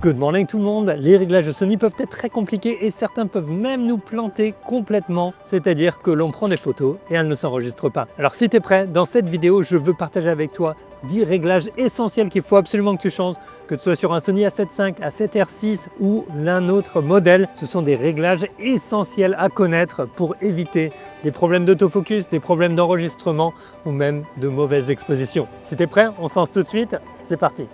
Good morning tout le monde. Les réglages de Sony peuvent être très compliqués et certains peuvent même nous planter complètement. C'est-à-dire que l'on prend des photos et elles ne s'enregistrent pas. Alors si tu es prêt, dans cette vidéo, je veux partager avec toi 10 réglages essentiels qu'il faut absolument que tu changes, que tu sois sur un Sony A7 IV, A7R 6 ou l'un autre modèle. Ce sont des réglages essentiels à connaître pour éviter des problèmes d'autofocus, des problèmes d'enregistrement ou même de mauvaises expositions. Si tu es prêt, on se lance tout de suite. C'est parti.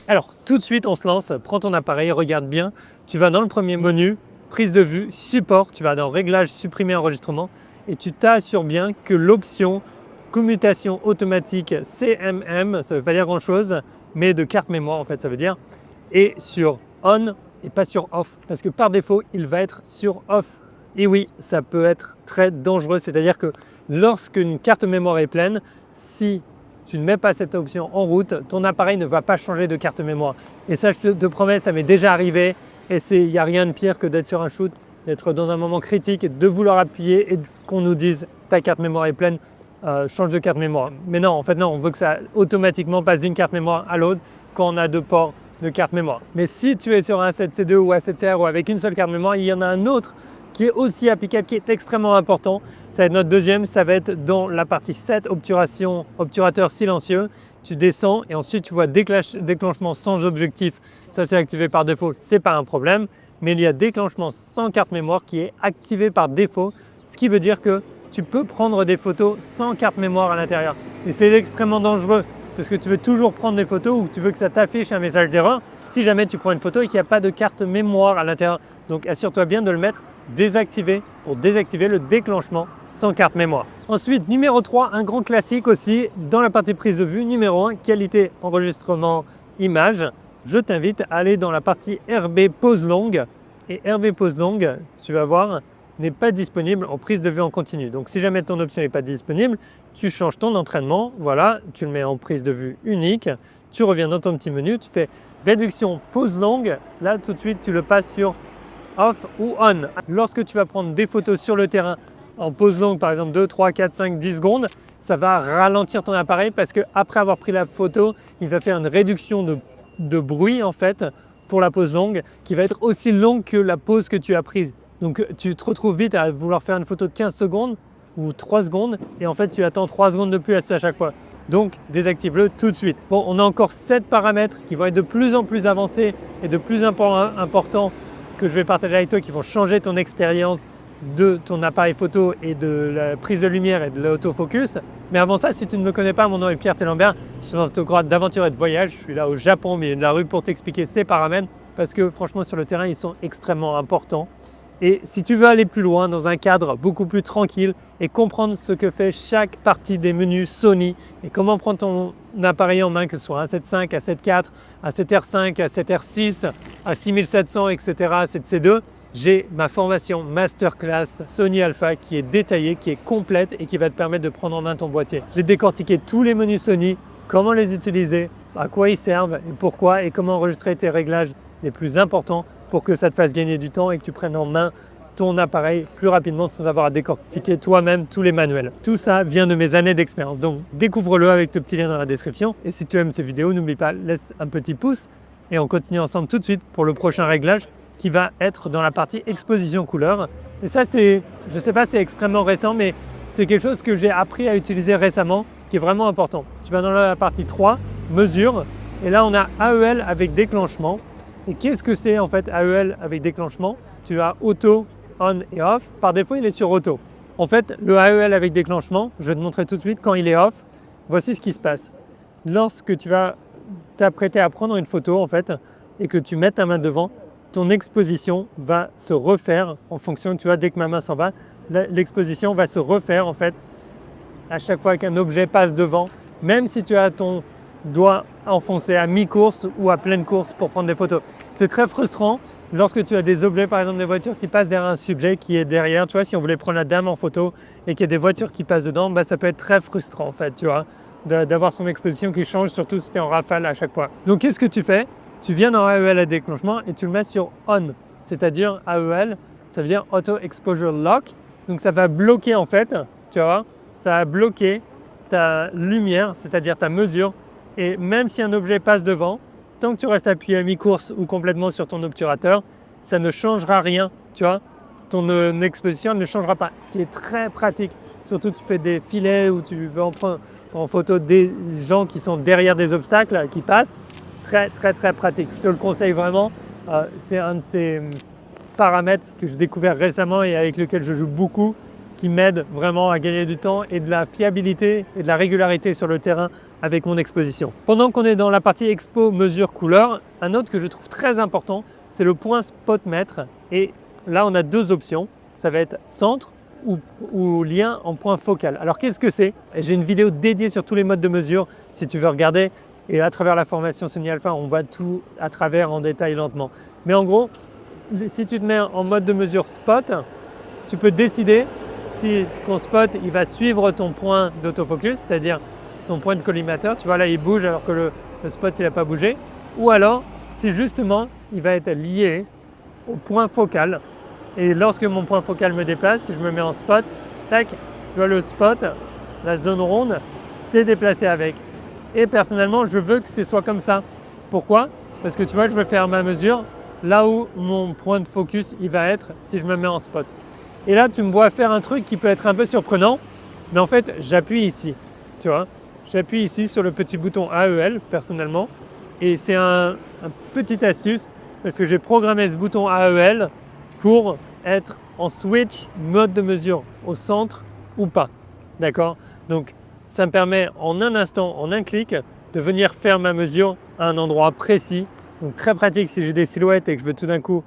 Alors, tout de suite, on se lance, prends ton appareil, regarde bien. Tu vas dans le premier menu, prise de vue, support, tu vas dans réglages, supprimer enregistrement et tu t'assures bien que l'option commutation automatique CMM, ça ne veut pas dire grand chose, mais de carte mémoire en fait, ça veut dire, est sur on et pas sur off. Parce que par défaut, il va être sur off. Et oui, ça peut être très dangereux, c'est-à-dire que lorsqu'une carte mémoire est pleine, si tu ne mets pas cette option en route, ton appareil ne va pas changer de carte mémoire. Et ça, je te promets, ça m'est déjà arrivé. Et il n'y a rien de pire que d'être sur un shoot, d'être dans un moment critique, et de vouloir appuyer et qu'on nous dise ta carte mémoire est pleine, change de carte mémoire. Mais non, en fait non, on veut que ça automatiquement passe d'une carte mémoire à l'autre quand on a deux ports de carte mémoire. Mais si tu es sur un A7C2 ou A7R ou avec une seule carte mémoire, il y en a un autre qui est aussi applicable, qui est extrêmement important. Ça va être notre deuxième, ça va être dans la partie 7, obturateur silencieux. Tu descends et ensuite tu vois déclenchement sans objectif. Ça c'est activé par défaut, c'est pas un problème. Mais il y a déclenchement sans carte mémoire qui est activé par défaut, ce qui veut dire que tu peux prendre des photos sans carte mémoire à l'intérieur. Et c'est extrêmement dangereux parce que tu veux toujours prendre des photos ou tu veux que ça t'affiche un message d'erreur si jamais tu prends une photo et qu'il n'y a pas de carte mémoire à l'intérieur. Donc assure-toi bien de le mettre désactivé pour désactiver le déclenchement sans carte mémoire. Ensuite, numéro 3, un grand classique aussi dans la partie prise de vue. Numéro 1, qualité enregistrement image. Je t'invite à aller dans la partie RB pause longue. Et RB pause longue, tu vas voir, n'est pas disponible en prise de vue en continu. Donc si jamais ton option n'est pas disponible, tu changes ton entraînement. Voilà, tu le mets en prise de vue unique. Tu reviens dans ton petit menu, tu fais réduction pause longue. Là, tout de suite, tu le passes sur off ou on. Lorsque tu vas prendre des photos sur le terrain en pause longue, par exemple 2, 3, 4, 5, 10 secondes, ça va ralentir ton appareil parce qu'après avoir pris la photo, il va faire une réduction de bruit en fait pour la pause longue qui va être aussi longue que la pause que tu as prise. Donc tu te retrouves vite à vouloir faire une photo de 15 secondes ou 3 secondes et en fait tu attends 3 secondes de plus à chaque fois. Donc désactive-le tout de suite. Bon, on a encore 7 paramètres qui vont être de plus en plus avancés et de plus importants que je vais partager avec toi qui vont changer ton expérience de ton appareil photo et de la prise de lumière et de l'autofocus. Mais avant ça, si tu ne me connais pas, mon nom est Pierre Tellambert, je suis photographe d'aventure et de voyage. Je suis là au Japon, au milieu de la rue pour t'expliquer ces paramètres parce que franchement sur le terrain, ils sont extrêmement importants. Et si tu veux aller plus loin dans un cadre beaucoup plus tranquille et comprendre ce que fait chaque partie des menus Sony et comment prendre ton appareil en main, que ce soit A7 V, A7 IV, A7R5, A7R6, A6700, etc., A7C2, j'ai ma formation Masterclass Sony Alpha qui est détaillée, qui est complète et qui va te permettre de prendre en main ton boîtier. J'ai décortiqué tous les menus Sony, comment les utiliser, à quoi ils servent et pourquoi et comment enregistrer tes réglages les plus importants pour que ça te fasse gagner du temps et que tu prennes en main ton appareil plus rapidement sans avoir à décortiquer toi-même tous les manuels. Tout ça vient de mes années d'expérience. Donc découvre-le avec le petit lien dans la description. Et si tu aimes ces vidéos, n'oublie pas, laisse un petit pouce et on continue ensemble tout de suite pour le prochain réglage qui va être dans la partie exposition couleur. Et ça, c'est, je sais pas, c'est extrêmement récent, mais c'est quelque chose que j'ai appris à utiliser récemment qui est vraiment important. Tu vas dans la partie 3, mesure, et là on a AEL avec déclenchement. Et qu'est-ce que c'est en fait AEL avec déclenchement? Tu as auto, on et off. Par défaut, il est sur auto. En fait, le AEL avec déclenchement, je vais te montrer tout de suite quand il est off. Voici ce qui se passe. Lorsque tu vas t'apprêter à prendre une photo en fait et que tu mets ta main devant, ton exposition va se refaire en fonction, tu vois, dès que ma main s'en va, l'exposition va se refaire en fait à chaque fois qu'un objet passe devant, même si tu as ton doigt enfoncé à mi-course ou à pleine course pour prendre des photos. C'est très frustrant lorsque tu as des objets, par exemple des voitures qui passent derrière un sujet qui est derrière. Tu vois, si on voulait prendre la dame en photo et qu'il y a des voitures qui passent dedans, bah, ça peut être très frustrant en fait, tu vois, d'avoir son exposition qui change, surtout si tu es en rafale à chaque fois. Donc qu'est-ce que tu fais? Tu viens dans AEL à déclenchement et tu le mets sur on, c'est-à-dire AEL, ça veut dire Auto Exposure Lock. Donc ça va bloquer en fait, tu vois, ça va bloquer ta lumière, c'est-à-dire ta mesure. Et même si un objet passe devant, tant que tu restes appuyé à mi-course ou complètement sur ton obturateur, ça ne changera rien, tu vois. Ton exposition ne changera pas, ce qui est très pratique. Surtout que tu fais des filets ou tu veux en prendre en photo des gens qui sont derrière des obstacles, qui passent. Très pratique. Je te le conseille vraiment. C'est un de ces paramètres que j'ai découvert récemment et avec lequel je joue beaucoup, qui m'aide vraiment à gagner du temps et de la fiabilité et de la régularité sur le terrain avec mon exposition. Pendant qu'on est dans la partie expo, mesure, couleur, un autre que je trouve très important, c'est le point spot mètre. Et là, on a deux options. Ça va être centre ou lien en point focal. Alors, qu'est-ce que c'est? J'ai une vidéo dédiée sur tous les modes de mesure, si tu veux regarder. Et à travers la formation Sony Alpha, on voit tout à travers en détail lentement. Mais en gros, si tu te mets en mode de mesure spot, tu peux décider si ton spot il va suivre ton point d'autofocus, c'est-à-dire ton point de collimateur. Tu vois là, il bouge alors que le spot il n'a pas bougé. Ou alors, si justement, il va être lié au point focal. Et lorsque mon point focal me déplace, si je me mets en spot, tac, tu vois le spot, la zone ronde, s'est déplacée avec. Et personnellement, je veux que ce soit comme ça. Pourquoi? Parce que tu vois, je veux faire ma mesure là où mon point de focus il va être si je me mets en spot. Et là, tu me vois faire un truc qui peut être un peu surprenant, mais en fait, j'appuie ici, tu vois. J'appuie ici sur le petit bouton AEL, personnellement, et c'est un petite astuce, parce que j'ai programmé ce bouton AEL pour être en switch mode de mesure au centre ou pas, d'accord? Donc, ça me permet en un instant, en un clic, de venir faire ma mesure à un endroit précis. Donc, très pratique si j'ai des silhouettes et que je veux tout d'un coup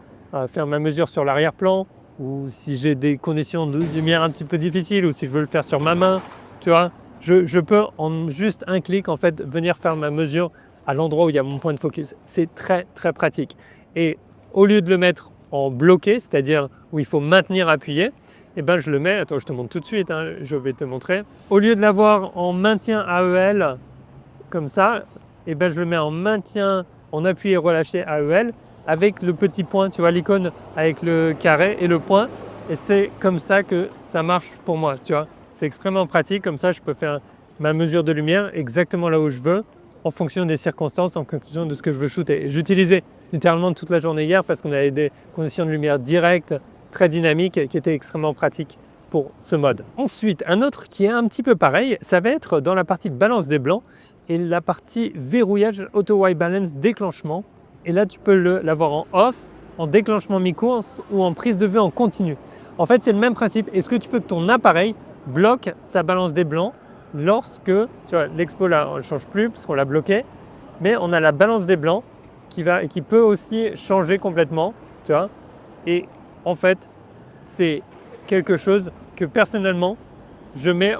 faire ma mesure sur l'arrière-plan, ou si j'ai des conditions de lumière un petit peu difficiles, ou si je veux le faire sur ma main, tu vois, je peux en juste un clic en fait venir faire ma mesure à l'endroit où il y a mon point de focus. C'est très pratique. Et au lieu de le mettre en bloqué, c'est-à-dire où il faut maintenir appuyé, et ben je le mets, attends je te montre tout de suite, hein, je vais te montrer. Au lieu de l'avoir en maintien AEL comme ça, et ben je le mets en maintien, en appuyé relâché AEL, avec le petit point, tu vois l'icône avec le carré et le point, et c'est comme ça que ça marche pour moi, tu vois. C'est extrêmement pratique, comme ça je peux faire ma mesure de lumière exactement là où je veux, en fonction des circonstances, en fonction de ce que je veux shooter. J'utilisais littéralement toute la journée hier parce qu'on avait des conditions de lumière directes, très dynamiques, qui étaient extrêmement pratiques pour ce mode. Ensuite, un autre qui est un petit peu pareil, ça va être dans la partie balance des blancs et la partie verrouillage auto white balance déclenchement. Et là, tu peux l'avoir en off, en déclenchement mi-course ou en prise de vue en continu. En fait, c'est le même principe. Est-ce que tu veux que ton appareil bloque sa balance des blancs lorsque, tu vois, l'expo là, on ne change plus parce qu'on l'a bloqué, mais on a la balance des blancs qui peut aussi changer complètement, tu vois. Et en fait, c'est quelque chose que personnellement, je mets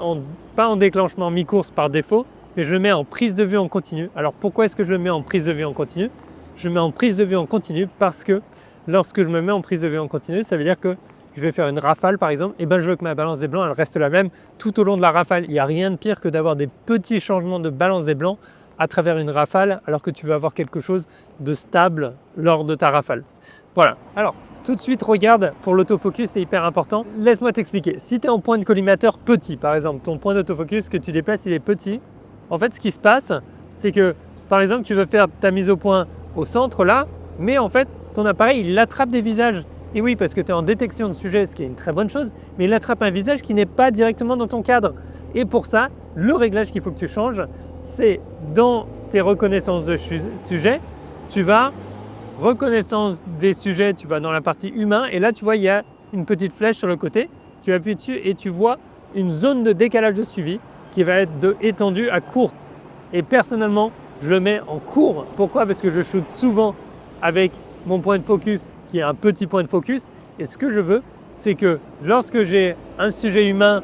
pas en déclenchement mi-course par défaut, mais je le mets en prise de vue en continu. Alors pourquoi est-ce que je le mets en prise de vue en continu? Je le mets en prise de vue en continu parce que lorsque je me mets en prise de vue en continu, ça veut dire que je vais faire une rafale par exemple, et ben je veux que ma balance des blancs elle reste la même tout au long de la rafale. Il n'y a rien de pire que d'avoir des petits changements de balance des blancs à travers une rafale alors que tu veux avoir quelque chose de stable lors de ta rafale. Voilà, alors tout de suite regarde, pour l'autofocus c'est hyper important. Laisse-moi t'expliquer, si tu es en point de collimateur petit par exemple, ton point d'autofocus que tu déplaces il est petit, en fait ce qui se passe c'est que par exemple tu veux faire ta mise au point au centre là, mais en fait ton appareil il attrape des visages. Et oui, parce que tu es en détection de sujet, ce qui est une très bonne chose, mais il attrape un visage qui n'est pas directement dans ton cadre. Et pour ça, le réglage qu'il faut que tu changes, c'est dans tes reconnaissances de sujets, tu vas reconnaissance des sujets, tu vas dans la partie humain, et là tu vois il y a une petite flèche sur le côté, tu appuies dessus et tu vois une zone de décalage de suivi qui va être de étendue à courte. Et personnellement, je le mets en court. Pourquoi? Parce que je shoot souvent avec mon point de focus qui est un petit point de focus, et ce que je veux, c'est que lorsque j'ai un sujet humain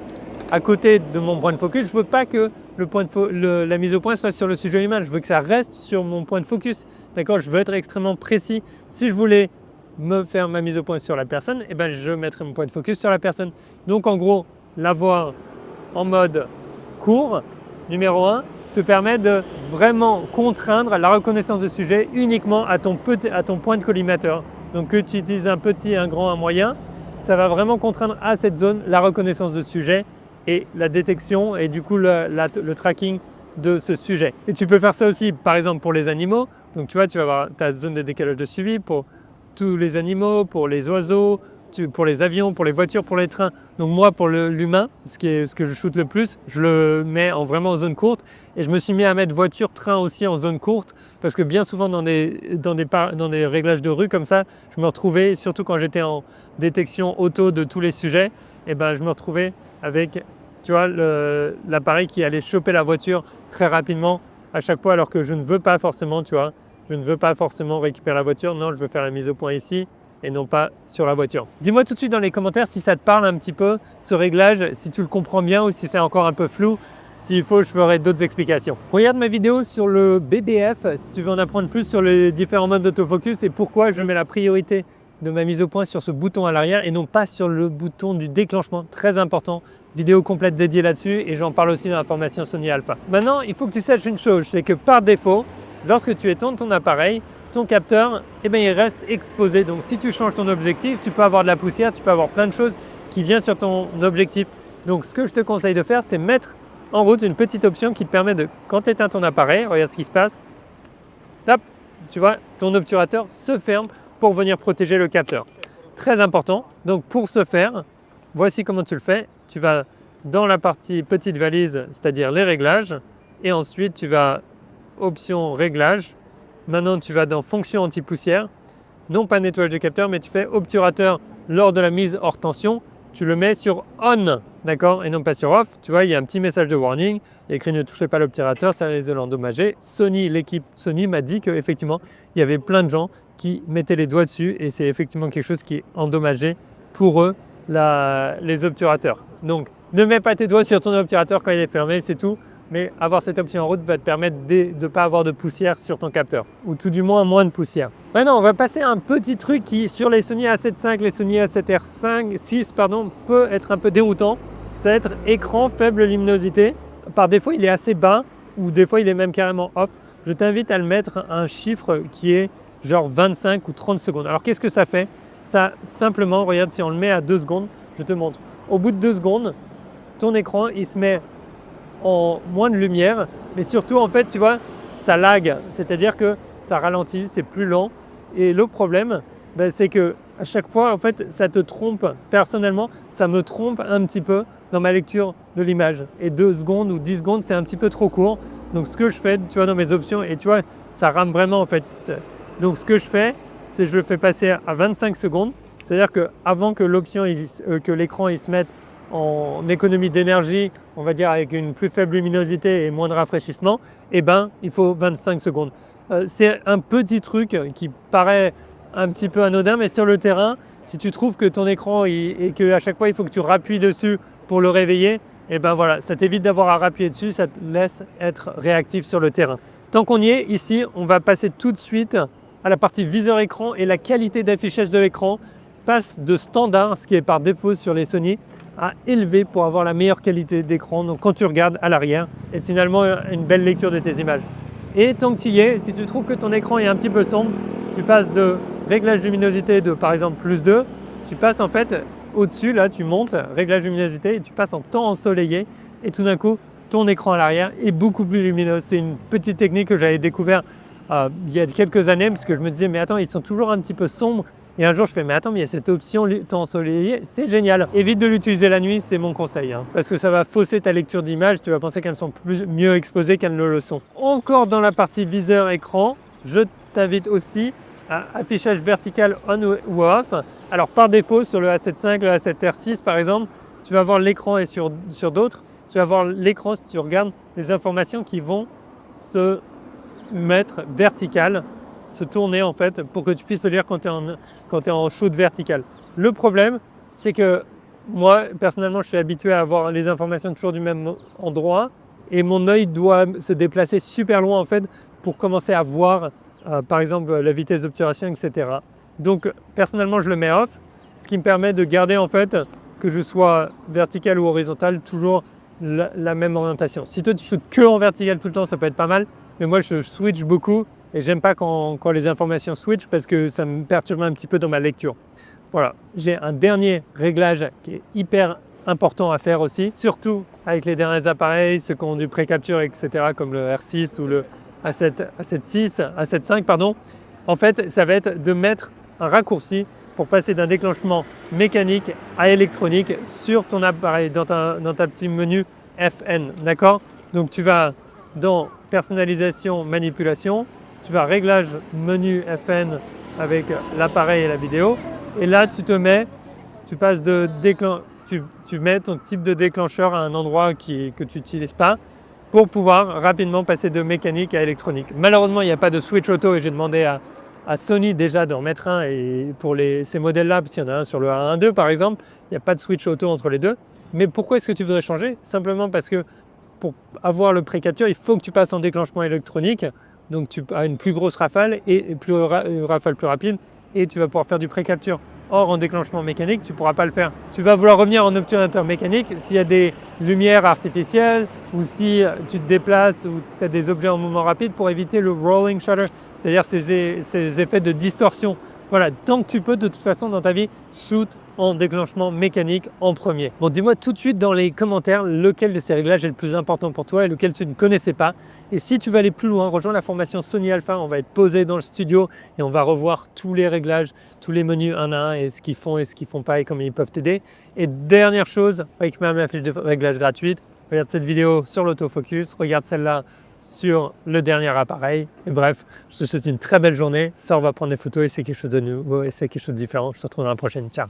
à côté de mon point de focus, je ne veux pas que la mise au point soit sur le sujet humain, je veux que ça reste sur mon point de focus. D'accord? Je veux être extrêmement précis. Si je voulais me faire ma mise au point sur la personne, eh ben, je mettrais mon point de focus sur la personne. Donc en gros, l'avoir en mode court, numéro 1, te permet de vraiment contraindre la reconnaissance de sujet uniquement à ton point de collimateur. Donc que tu utilises un petit, un grand, un moyen, ça va vraiment contraindre à cette zone la reconnaissance de sujet et la détection et du coup le tracking de ce sujet. Et tu peux faire ça aussi par exemple pour les animaux. Donc tu vois, tu vas avoir ta zone de décalage de suivi pour tous les animaux, pour les oiseaux, pour les avions, pour les voitures, pour les trains. Donc moi, pour l'humain, ce que je shoote le plus, je le mets vraiment en zone courte. Et je me suis mis à mettre voiture, train aussi en zone courte, parce que bien souvent dans des réglages de rue comme ça, je me retrouvais, surtout quand j'étais en détection auto de tous les sujets, et ben je me retrouvais avec, tu vois, l'appareil qui allait choper la voiture très rapidement à chaque fois, alors que je ne veux pas forcément, tu vois, je ne veux pas forcément récupérer la voiture. Non, je veux faire la mise au point ici et non pas sur la voiture. Dis-moi tout de suite dans les commentaires si ça te parle un petit peu, ce réglage, si tu le comprends bien ou si c'est encore un peu flou. S'il faut, je ferai d'autres explications. Regarde ma vidéo sur le BBF si tu veux en apprendre plus sur les différents modes d'autofocus et pourquoi je mets la priorité de ma mise au point sur ce bouton à l'arrière et non pas sur le bouton du déclenchement. Très important. Vidéo complète dédiée là-dessus et j'en parle aussi dans la formation Sony Alpha. Maintenant, il faut que tu saches une chose, c'est que par défaut, lorsque tu éteins ton appareil, ton capteur, eh bien, il reste exposé. Donc si tu changes ton objectif, tu peux avoir de la poussière, tu peux avoir plein de choses qui viennent sur ton objectif. Donc ce que je te conseille de faire, c'est mettre en route une petite option qui te permet de, quand tu éteins ton appareil, regarde ce qui se passe, hop, tu vois, ton obturateur se ferme pour venir protéger le capteur. Très important. Donc pour ce faire, voici comment tu le fais. Tu vas dans la partie petite valise, c'est-à-dire les réglages, et ensuite tu vas option réglage. Maintenant tu vas dans fonction anti-poussière, non pas nettoyage du capteur, mais tu fais obturateur lors de la mise hors tension, tu le mets sur on, d'accord, et non pas sur off. Tu vois, il y a un petit message de warning, il y a écrit ne touchez pas l'obturateur, ça risque de l'endommager. Sony, l'équipe Sony m'a dit qu'effectivement, il y avait plein de gens qui mettaient les doigts dessus et c'est effectivement quelque chose qui est endommagé pour eux, les obturateurs. Donc, ne mets pas tes doigts sur ton obturateur quand il est fermé, c'est tout. Mais avoir cette option en route va te permettre de ne pas avoir de poussière sur ton capteur, ou tout du moins moins de poussière. Maintenant, on va passer à un petit truc qui, sur les Sony A7 IV, les Sony A7R 6, peut être un peu déroutant. Ça va être écran faible luminosité. Par défaut, il est assez bas, ou des fois, il est même carrément off. Je t'invite à le mettre un chiffre qui est genre 25 ou 30 secondes. Alors, qu'est-ce que ça fait? Ça, simplement, regarde, si on le met à 2 secondes, je te montre. Au bout de 2 secondes, ton écran, il se met en moins de lumière, mais surtout en fait tu vois ça lag, c'est-à-dire que ça ralentit, c'est plus lent et le problème c'est que à chaque fois en fait ça te trompe. Personnellement ça me trompe un petit peu dans ma lecture de l'image et 2 secondes ou 10 secondes c'est un petit peu trop court. Donc ce que je fais tu vois dans mes options et tu vois ça rame vraiment en fait, donc ce que je fais c'est je le fais passer à 25 secondes, c'est-à-dire que avant que l'option que l'écran il se mette en économie d'énergie, on va dire avec une plus faible luminosité et moins de rafraîchissement, eh ben, il faut 25 secondes. C'est un petit truc qui paraît un petit peu anodin, mais sur le terrain, si tu trouves que ton écran et qu'à chaque fois il faut que tu rappuies dessus pour le réveiller, eh ben voilà, ça t'évite d'avoir à rappuyer dessus, ça te laisse être réactif sur le terrain. Tant qu'on y est, ici, on va passer tout de suite à la partie viseur écran et la qualité d'affichage de l'écran passe de standard, ce qui est par défaut sur les Sony, à élevé pour avoir la meilleure qualité d'écran. Donc quand tu regardes à l'arrière et finalement une belle lecture de tes images. Et tant que tu y es, si tu trouves que ton écran est un petit peu sombre, tu passes de réglage de luminosité de par exemple +2, tu passes en fait au-dessus, là tu montes, réglage de luminosité et tu passes en temps ensoleillé et tout d'un coup ton écran à l'arrière est beaucoup plus lumineux. C'est une petite technique que j'avais découvert il y a quelques années parce que je me disais mais attends ils sont toujours un petit peu sombres. Et un jour, je fais, mais attends, mais il y a cette option temps ensoleillé, c'est génial. Évite de l'utiliser la nuit, c'est mon conseil, parce que ça va fausser ta lecture d'image, tu vas penser qu'elles sont mieux exposées qu'elles ne le sont. Encore dans la partie viseur écran, je t'invite aussi à affichage vertical on ou off. Alors par défaut, sur le A7 V, le A7R 6 par exemple, tu vas voir l'écran et sur d'autres, tu vas voir l'écran si tu regardes les informations qui vont se mettre vertical, se tourner en fait pour que tu puisses le lire quand tu es en shoot vertical. Le problème, c'est que moi, personnellement, je suis habitué à avoir les informations toujours du même endroit et mon œil doit se déplacer super loin en fait pour commencer à voir par exemple la vitesse d'obturation, etc. Donc personnellement, je le mets off, ce qui me permet de garder en fait que je sois vertical ou horizontal, toujours la même orientation. Si toi tu shootes que en vertical tout le temps, ça peut être pas mal, mais moi je switch beaucoup. Et j'aime pas quand les informations switch parce que ça me perturbe un petit peu dans ma lecture. Voilà, j'ai un dernier réglage qui est hyper important à faire aussi, surtout avec les derniers appareils, ceux qui ont du pré-capture, etc., comme le R6 ou le A7 pardon. En fait, ça va être de mettre un raccourci pour passer d'un déclenchement mécanique à électronique sur ton appareil, dans ta petit menu FN, d'accord? Donc tu vas dans personnalisation, manipulation, tu vas réglage menu FN avec l'appareil et la vidéo, et là tu passes de tu mets ton type de déclencheur à un endroit que tu n'utilises pas pour pouvoir rapidement passer de mécanique à électronique. Malheureusement, il n'y a pas de switch auto et j'ai demandé à Sony déjà d'en mettre un, et pour ces modèles-là, parce qu'il y en a un sur le A1.2 par exemple, il n'y a pas de switch auto entre les deux. Mais pourquoi est-ce que tu voudrais changer? Simplement parce que pour avoir le pré-capture, il faut que tu passes en déclenchement électronique, donc tu as une plus grosse rafale et une rafale plus rapide, et tu vas pouvoir faire du pré-capture. Or, en déclenchement mécanique, tu ne pourras pas le faire. Tu vas vouloir revenir en obturateur mécanique s'il y a des lumières artificielles ou si tu te déplaces ou si tu as des objets en mouvement rapide, pour éviter le rolling shutter, c'est-à-dire ces effets de distorsion. Voilà, tant que tu peux, de toute façon, dans ta vie, shoot en déclenchement mécanique en premier. Bon, dis-moi tout de suite dans les commentaires lequel de ces réglages est le plus important pour toi et lequel tu ne connaissais pas. Et si tu veux aller plus loin, rejoins la formation Sony Alpha, on va être posé dans le studio et on va revoir tous les réglages, tous les menus un à un, et ce qu'ils font et ce qu'ils font pas et comment ils peuvent t'aider. Et dernière chose, avec même la fiche de réglage gratuite, regarde cette vidéo sur l'autofocus, regarde celle-là sur le dernier appareil. Et bref, je te souhaite une très belle journée. Ça, on va prendre des photos et c'est quelque chose de nouveau et c'est quelque chose de différent. Je te retrouve dans la prochaine. Ciao.